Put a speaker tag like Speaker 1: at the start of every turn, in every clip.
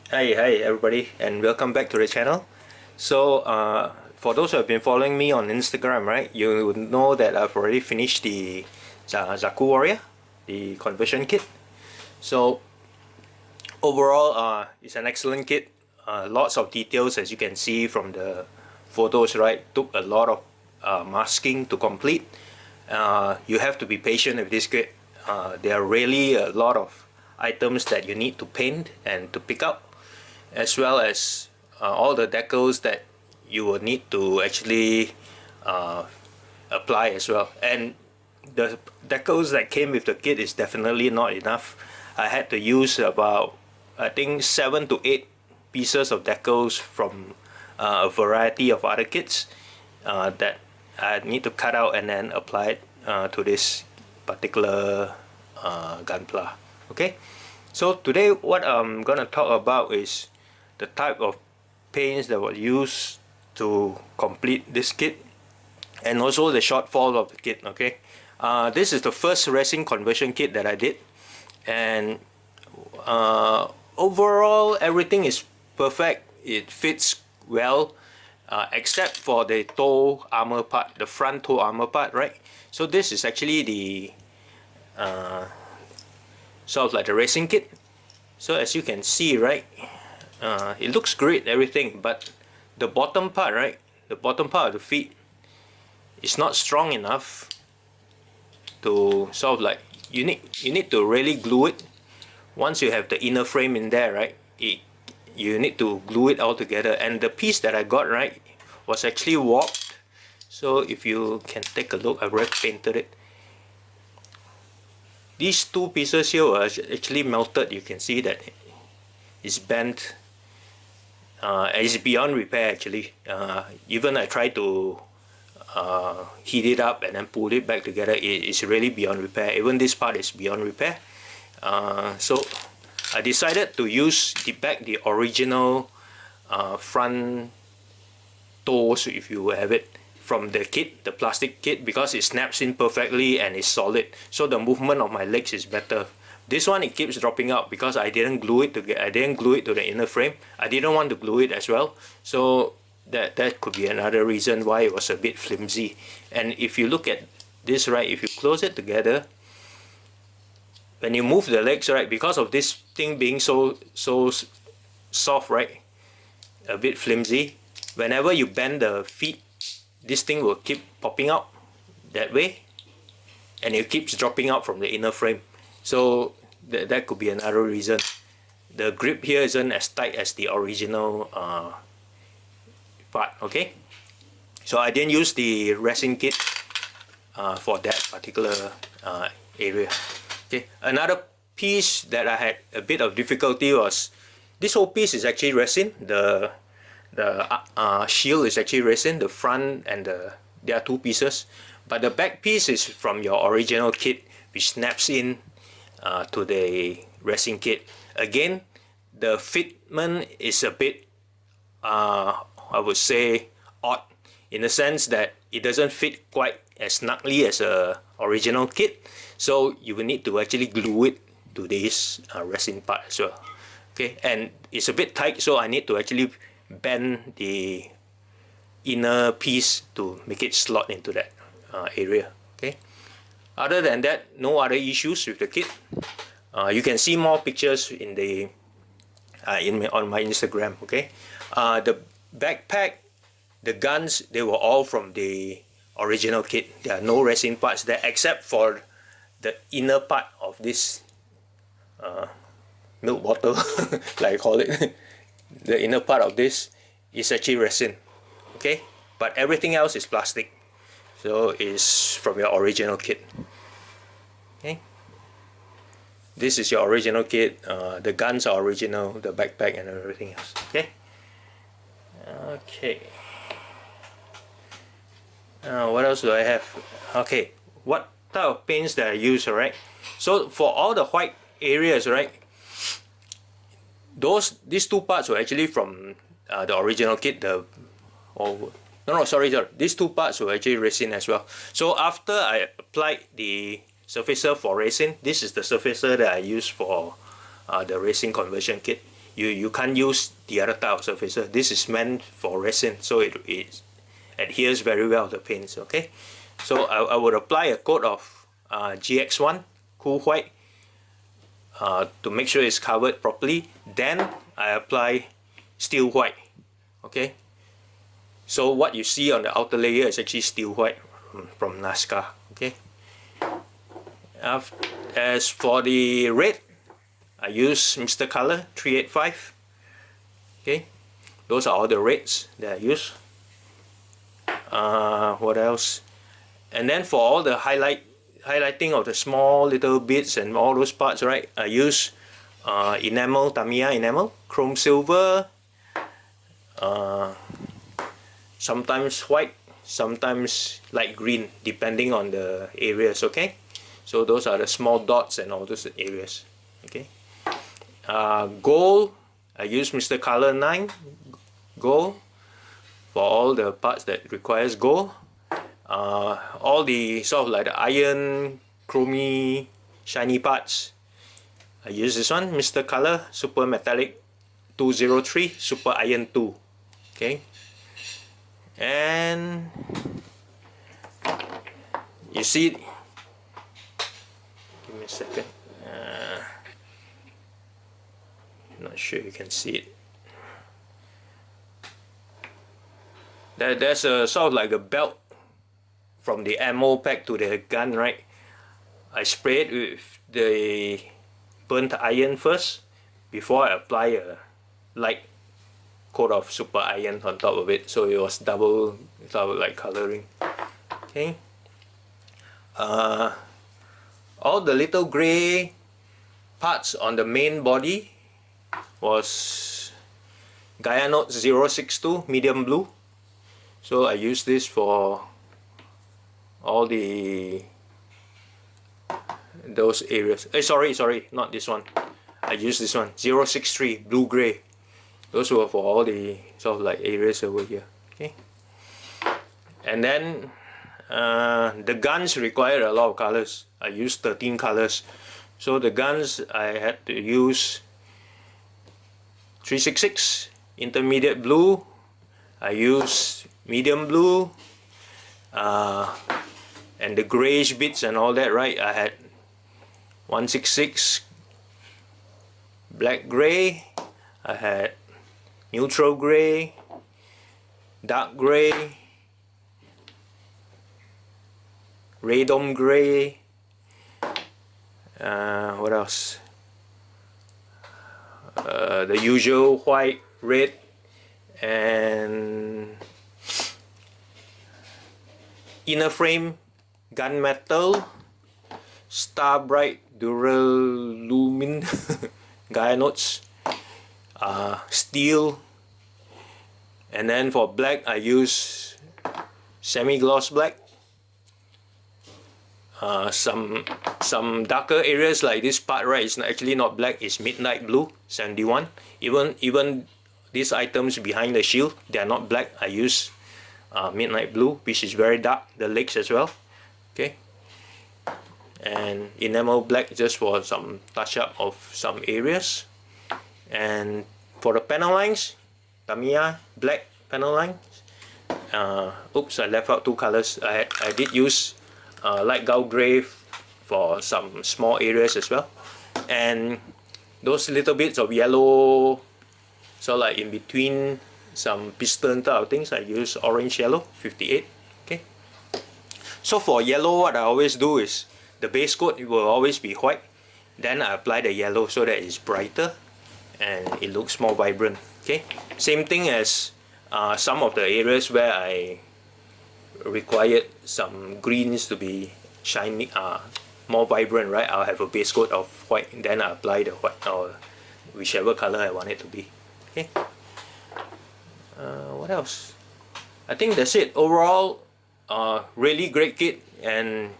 Speaker 1: Hi everybody, and welcome back to the channel. So for those who have been following me on Instagram, right, you would know that I've already finished the Zaku Warrior, the conversion kit. So overall, it's an excellent kit. Lots of details, as you can see from the photos, right. Took a lot of masking to complete. You have to be patient with this kit. There are really a lot of items that you need to paint and to pick up, as well as all the decals that you will need to actually apply as well. And the decals that came with the kit is definitely not enough. I had to use about, I think, 7 to 8 pieces of decals from a variety of other kits that I need to cut out and then apply it to this particular gunpla. Okay, so today what I'm gonna talk about is the type of paints that were used to complete this kit, and also the shortfall of the kit. Okay, this is the first resin conversion kit that I did, and overall everything is perfect. It fits well, except for the toe armor part, the front toe armor part, right? So this is actually the sort of like the racing kit. So as you can see, right, it looks great, everything, but the bottom part, right, the bottom part of the feet is not strong enough to sort of like, you need to really glue it. Once you have the inner frame in there, right, you need to glue it all together. And the piece that I got, right, was actually warped. So if you can take a look, I've already painted it. These two pieces here were actually melted. You can see that it's bent. It's beyond repair actually. Even I tried to heat it up and then pull it back together. It's really beyond repair. Even this part is beyond repair. So I decided to use the original front toes, if you have it, from the kit, the plastic kit, because it snaps in perfectly and it's solid. So the movement of my legs is better. This one, it keeps dropping out because I didn't glue it together. I didn't glue it to the inner frame. I didn't want to glue it as well. So that could be another reason why it was a bit flimsy. And if you look at this, right, if you close it together, when you move the legs, right, because of this thing being so soft, right, a bit flimsy, whenever you bend the feet, this thing will keep popping out that way, and it keeps dropping out from the inner frame. So that could be another reason. The grip here isn't as tight as the original part. Okay, so I didn't use the resin kit for that particular area. Okay, another piece that I had a bit of difficulty was this whole piece is actually resin. The shield is actually resin. The front and there are two pieces, but the back piece is from your original kit, which snaps in to the resin kit. Again, the fitment is a bit I would say odd, in the sense that it doesn't fit quite as snugly as a original kit. So you will need to actually glue it to this resin part as well. Okay, and it's a bit tight, so I need to actually bend the inner piece to make it slot into that area. Okay, other than that, no other issues with the kit. You can see more pictures in the on my Instagram. Okay, the backpack, the guns, they were all from the original kit. There are no resin parts there except for the inner part of this milk bottle, like I call it. The inner part of this is actually resin. Okay, but everything else is plastic, so it's from your original kit. Okay, this is your original kit. The guns are original, the backpack and everything else. Okay. Okay. What else do I have? Okay, what type of paints that I use, alright? So for all the white areas, right, these two parts were actually from the original kit. These two parts were actually resin as well. So after I applied the surfacer for resin, this is the surfacer that I use for the resin conversion kit. you can't use the other type of surfacer. This is meant for resin, so it adheres very well to the paints. Okay, so I would apply a coat of GX1 cool white to make sure it's covered properly. Then I apply steel white. Okay, so what you see on the outer layer is actually steel white from NASCAR. Okay, as for the red, I use Mr. Color 385. Okay, those are all the reds that I use. What else? And then for all the highlighting of the small little bits and all those parts, right, I use enamel, Tamiya enamel, chrome silver, sometimes white, sometimes light green, depending on the areas. Okay, so those are the small dots and all those areas. Okay, gold, I use Mr. Color 9 gold for all the parts that requires gold. All the sort of like the iron, chromy, shiny parts, I use this one, Mr. Color Super Metallic 203 Super Iron 2. Okay, and you see, give me a second, not sure you can see it. There's a sort of like a belt from the ammo pack to the gun, right? I spray it with the burnt iron first before I apply a light coat of super iron on top of it, so it was double like coloring. Okay, all the little gray parts on the main body was Gaia Note 062 medium blue, so I use this for all those areas. Sorry, not this one. I use this one, 063 blue gray. Those were for all the sort of like areas over here. Okay, and then the guns require a lot of colors. I used 13 colors, so the guns I had to use 366 intermediate blue. I use medium blue, and the grayish bits and all that, right? I had 166 black gray, I had neutral gray, dark gray, radom gray, what else? The usual white, red, and inner frame gunmetal, star bright duralumin Gaia Notes, steel, and then for black I use semi-gloss black. Some darker areas like this part, right, it's actually not black, it's midnight blue 71. Even these items behind the shield, they are not black. I use midnight blue, which is very dark, the legs as well. Okay, and enamel black just for some touch up of some areas. And for the panel lines, Tamiya black panel lines. Oops, I left out two colors. I did use light gold gray for some small areas as well, and those little bits of yellow, so like in between some piston type of things, I use orange yellow 58. Okay, so for yellow, what I always do is the base coat will always be white, then I apply the yellow so that it's brighter and it looks more vibrant. Okay, same thing as some of the areas where I required some greens to be shiny, more vibrant, right? I'll have a base coat of white, and then I apply the white or whichever color I want it to be. Okay, what else? I think that's it. Overall, really great kit, and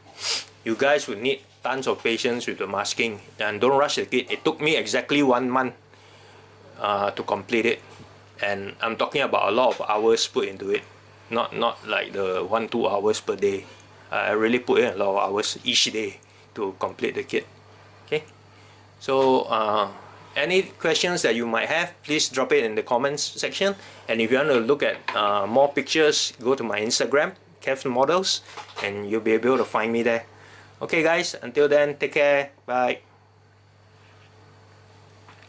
Speaker 1: you guys would need tons of patience with the masking, and don't rush the kit. It took me exactly 1 month to complete it, and I'm talking about a lot of hours put into it, not like the 1-2 hours per day. I really put in a lot of hours each day to complete the kit. Okay, so any questions that you might have, please drop it in the comments section. And if you want to look at more pictures, go to my Instagram, KevModels, and you'll be able to find me there. Okay guys, until then, take care, bye.